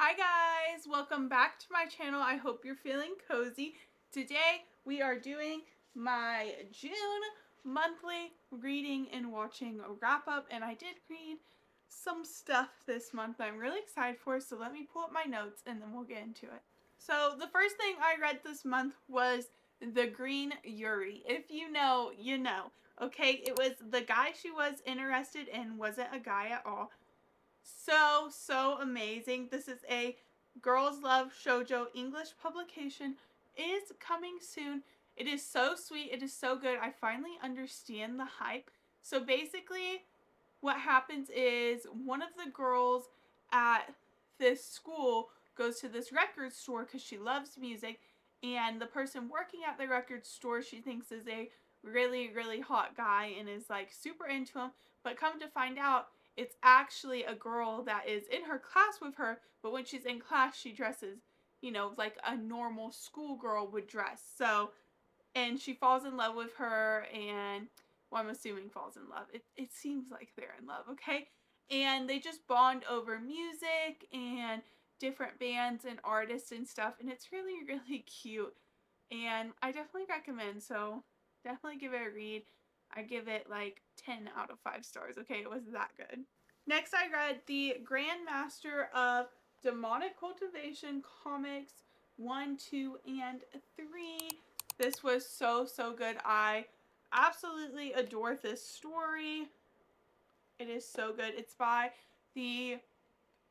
Hi guys, welcome back to my channel. I hope you're feeling cozy. Today we are doing my June monthly reading and watching wrap up, and I did read some stuff this month that I'm really excited for, so let me pull up my notes and then we'll get into it. So the first thing I read this month was The Green Yuri. If you know, you know. Okay, it was the guy she was interested in wasn't a guy at all. So amazing. This is a girls love shoujo English publication. It is coming soon. It is so sweet. It is so good. I finally understand the hype. So basically what happens is one of the girls at this school goes to this record store because she loves music, and the person working at the record store she thinks is a really hot guy and is like super into him, but come to find out it's actually a girl that is in her class with her, but when she's in class she dresses, like a normal schoolgirl would dress. So, and she falls in love with her, and well, I'm assuming falls in love. It seems like they're in love, okay? And they just bond over music and different bands and artists and stuff, and it's really cute. And I definitely recommend, so definitely give it a read. I give it like 10 out of 5 stars, okay? It was that good. Next, I read the Grandmaster of Demonic Cultivation comics 1, 2, and 3. This was so good. I absolutely adore this story. It is so good. It's by the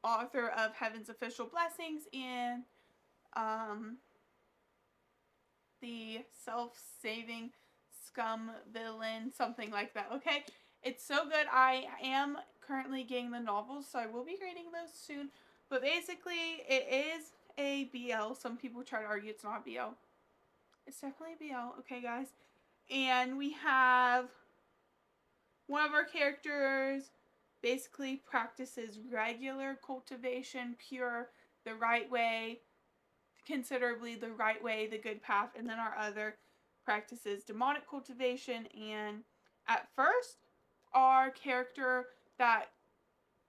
author of Heaven's Official Blessings and the Self-Saving Scum Villain, something like that, okay? It's so good. I am currently getting the novels, so I will be reading those soon. But basically, it is a BL. Some people try to argue it's not BL. It's definitely a BL, okay, guys? And we have one of our characters basically practices regular cultivation, pure, the right way, considerably the right way, the good path, and then our other practices demonic cultivation. And at first, our character that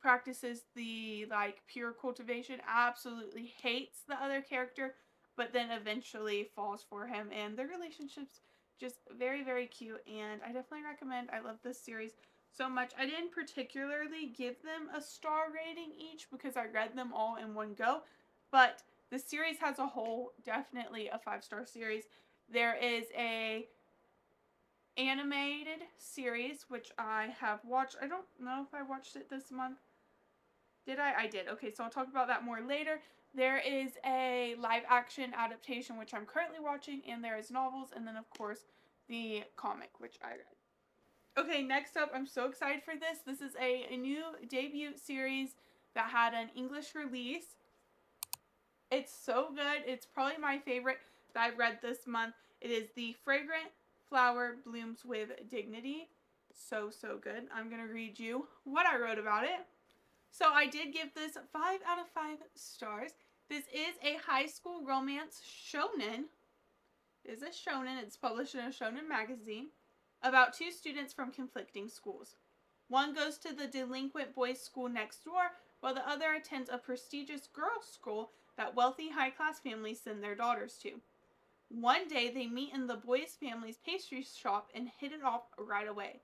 practices the pure cultivation absolutely hates the other character, but then eventually falls for him, and their relationship's just very cute, and I definitely recommend. I love this series so much. I didn't particularly give them a star rating each because I read them all in one go, but the series as a whole, definitely a 5-star series. There is a animated series which I have watched. I don't know if I watched it this month. Did I? I did. Okay, so I'll talk about that more later. There is a live action adaptation which I'm currently watching, and there is novels, and then of course the comic which I read. Okay, next up, I'm so excited for this. This is a new debut series that had an English release. It's so good. It's probably my favorite that I've read this month. It is The Fragrant Flower Blooms with Dignity. So good. I'm going to read you what I wrote about it. So I did give this 5 out of 5 stars. This is a high school romance shonen. It is a shonen. It's published in a shonen magazine about 2 students from conflicting schools. One goes to the delinquent boys' school next door, while the other attends a prestigious girls' school that wealthy high-class families send their daughters to. One day they meet in the boy's family's pastry shop and hit it off right away.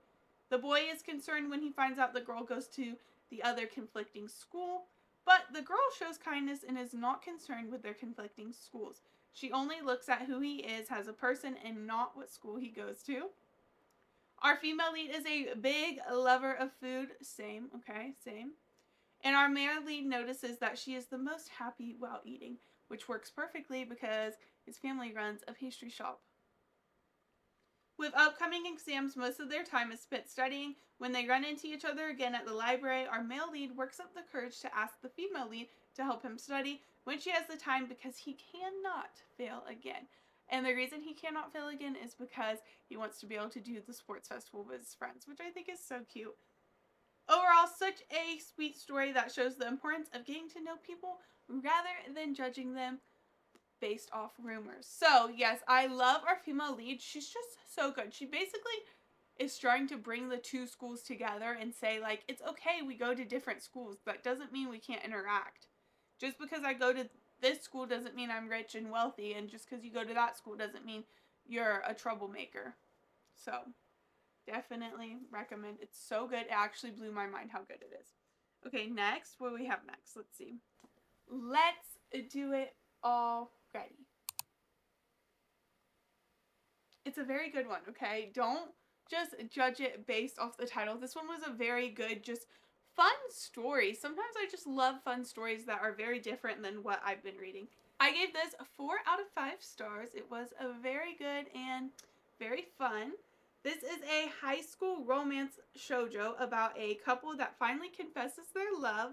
The boy is concerned when he finds out the girl goes to the other conflicting school, but the girl shows kindness and is not concerned with their conflicting schools. She only looks at who he is as a person and not what school he goes to. Our female lead is a big lover of food. Same, okay, same. And our male lead notices that she is the most happy while eating, which works perfectly because his family runs a pastry shop. With upcoming exams, most of their time is spent studying. When they run into each other again at the library, our male lead works up the courage to ask the female lead to help him study when she has the time because he cannot fail again. And the reason he cannot fail again is because he wants to be able to do the sports festival with his friends, which I think is so cute. Overall, such a sweet story that shows the importance of getting to know people rather than judging them based off rumors. So, yes, I love our female lead. She's just so good. She basically is trying to bring the 2 schools together and say, like, it's okay we go to different schools. That doesn't mean we can't interact. Just because I go to this school doesn't mean I'm rich and wealthy, and just because you go to that school doesn't mean you're a troublemaker. So, definitely recommend. It's so good. It actually blew my mind how good it is. Okay, next. What do we have next? Let's see. Let's do it already. It's a very good one, okay? Don't just judge it based off the title. This one was a very good, just fun story. Sometimes I just love fun stories that are very different than what I've been reading. I gave this 4 out of 5 stars. It was a very good and very fun. This is a high school romance shoujo about a couple that finally confesses their love,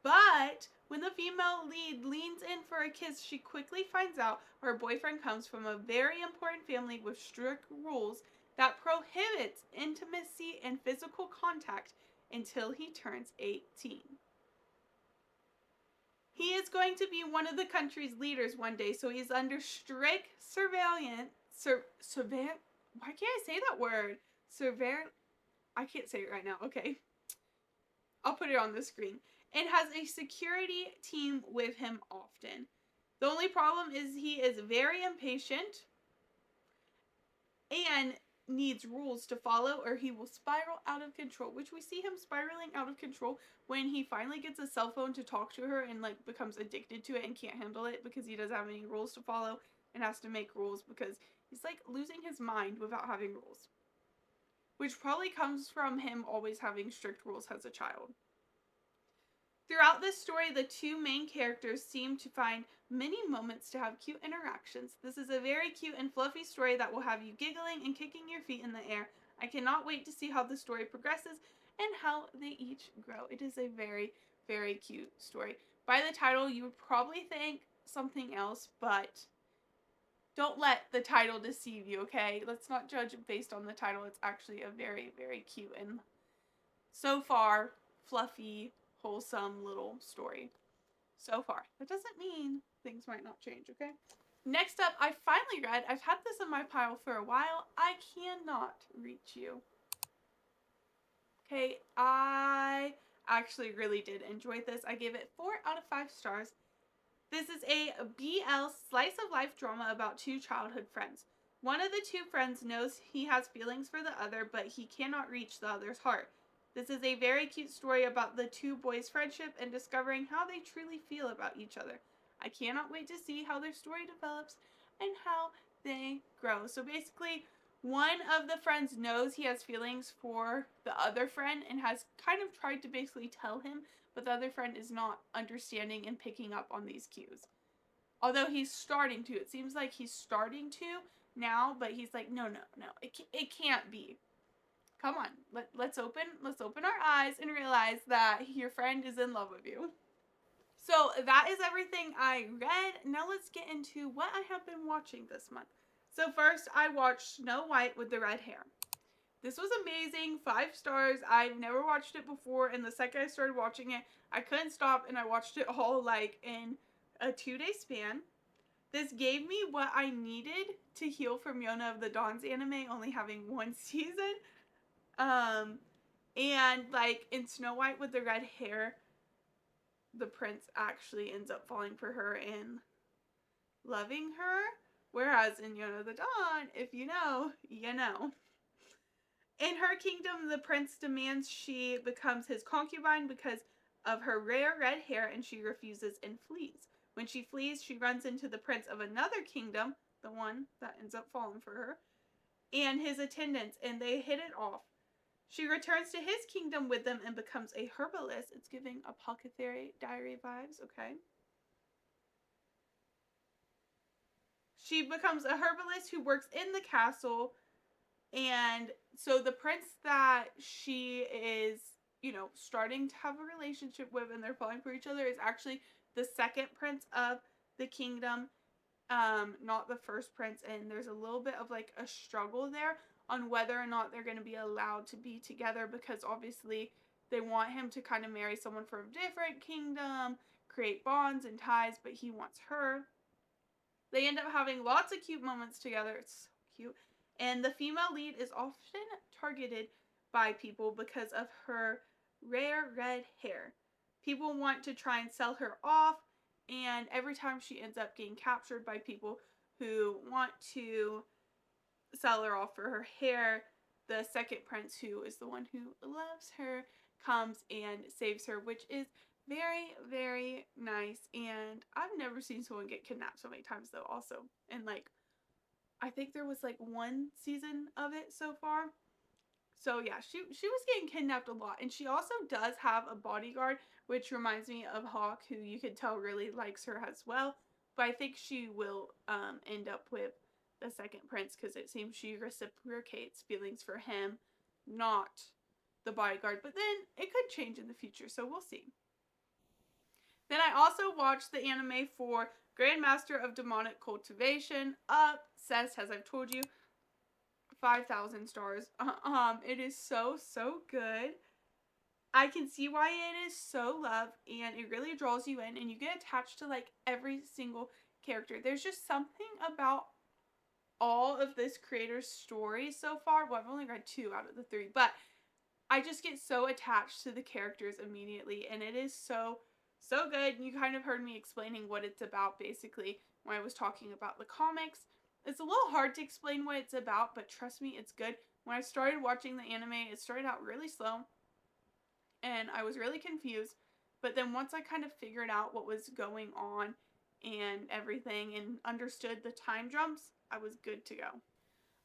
but when the female lead leans in for a kiss, she quickly finds out her boyfriend comes from a very important family with strict rules that prohibits intimacy and physical contact until he turns 18. He is going to be one of the country's leaders one day, so he's under strict surveillance. Why can't I say that word? I can't say it right now. Okay. I'll put it on the screen. And has a security team with him often. The only problem is he is very impatient and needs rules to follow, or he will spiral out of control, which we see him spiraling out of control when he finally gets a cell phone to talk to her and like becomes addicted to it and can't handle it because he doesn't have any rules to follow and has to make rules because he's like losing his mind without having rules, which probably comes from him always having strict rules as a child. Throughout this story, the two main characters seem to find many moments to have cute interactions. This is a very cute and fluffy story that will have you giggling and kicking your feet in the air. I cannot wait to see how the story progresses and how they each grow. It is a very, very cute story. By the title, you would probably think something else, but don't let the title deceive you, okay? Let's not judge it based on the title. It's actually a very, very cute and so far fluffy, wholesome little story. So far. That doesn't mean things might not change, okay? Next up, I finally read, I've had this in my pile for a while, I Cannot Reach You. Okay, I actually really did enjoy this. I gave it 4 out of 5 stars. This is a BL slice of life drama about two childhood friends. One of the two friends knows he has feelings for the other, but he cannot reach the other's heart. This is a very cute story about the two boys' friendship and discovering how they truly feel about each other. I cannot wait to see how their story develops and how they grow. So basically, one of the friends knows he has feelings for the other friend and has kind of tried to basically tell him, but the other friend is not understanding and picking up on these cues. Although he's starting to. It seems like he's starting to now, but he's like, no, it can't be. Come on, let's open our eyes and realize that your friend is in love with you. So that is everything I read. Now let's get into what I have been watching this month. So first, I watched Snow White with the Red Hair. This was amazing, 5 stars. I've never watched it before, and the second I started watching it, I couldn't stop, and I watched it all like in a 2-day span. This gave me what I needed to heal from Yona of the Dawn's anime only having 1 season. And like in Snow White with the red hair, the prince actually ends up falling for her and loving her. Whereas in Yona the Dawn, if you know, you know. In her kingdom, the prince demands she becomes his concubine because of her rare red hair, and she refuses and flees. When she flees, she runs into the prince of another kingdom, the one that ends up falling for her, and his attendants, and they hit it off. She returns to his kingdom with them and becomes a herbalist. It's giving apothecary diary vibes, okay? She becomes a herbalist who works in the castle, and so the prince that she is, starting to have a relationship with and they're falling for each other is actually the second prince of the kingdom, not the first prince, and there's a little bit of like a struggle there on whether or not they're going to be allowed to be together because obviously they want him to kind of marry someone from a different kingdom, create bonds and ties, but he wants her. They end up having lots of cute moments together. It's so cute. And the female lead is often targeted by people because of her rare red hair. people want to try and sell her off, and every time she ends up getting captured by people who want to sell her off for her hair, the second prince, who is the one who loves her, comes and saves her, which is very, very nice. And I've never seen someone get kidnapped so many times though, also. And like, I think there was like one season of it so far. So yeah, she was getting kidnapped a lot. And she also does have a bodyguard, which reminds me of Hawk, who you can tell really likes her as well. But I think she will end up with the second prince, because it seems she reciprocates feelings for him, not the bodyguard. But then it could change in the future, so we'll see. Then I also watched the anime for Grandmaster of Demonic Cultivation, Obsessed, as I've told you. 5,000 stars. It is so, so good. I can see why it is so loved, and it really draws you in, and you get attached to like every single character. There's just something about all of this creator's story so far. Well, I've only read 2 out of the 3, but I just get so attached to the characters immediately, and it is so, so good. You kind of heard me explaining what it's about basically when I was talking about the comics. It's a little hard to explain what it's about, but trust me, it's good. When I started watching the anime, it started out really slow, and I was really confused. But then once I kind of figured out what was going on and everything and understood the time jumps, I was good to go.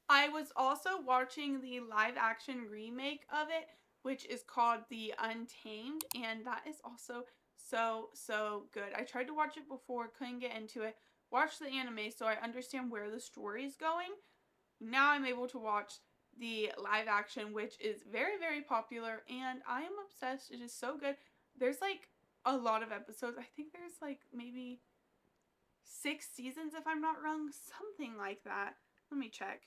I was also watching the live action remake of it, which is called The Untamed, and that is also so, so good. I tried to watch it before, couldn't get into it. Watch the anime so I understand where the story is going. Now I'm able to watch the live action, which is very, very popular, and I am obsessed. It is so good. There's like a lot of episodes. I think there's like maybe 6 seasons if I'm not wrong, something like that. Let me check.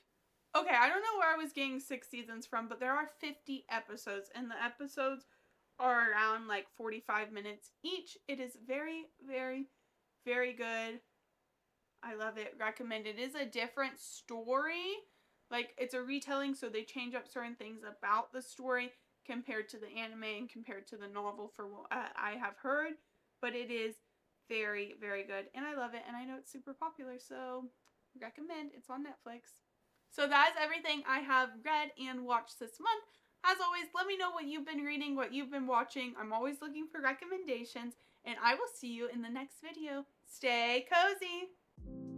Okay, I don't know where I was getting 6 seasons from, but there are 50 episodes, and the episodes are around like 45 minutes each. It is very, very, very good. I love it. Recommend. It is a different story. Like, it's a retelling, so they change up certain things about the story compared to the anime and compared to the novel for what I have heard. But it is very, very good, and I love it, and I know it's super popular, so recommend. It's on Netflix. So that is everything I have read and watched this month. As always, let me know what you've been reading, what you've been watching. I'm always looking for recommendations, and I will see you in the next video. Stay cozy!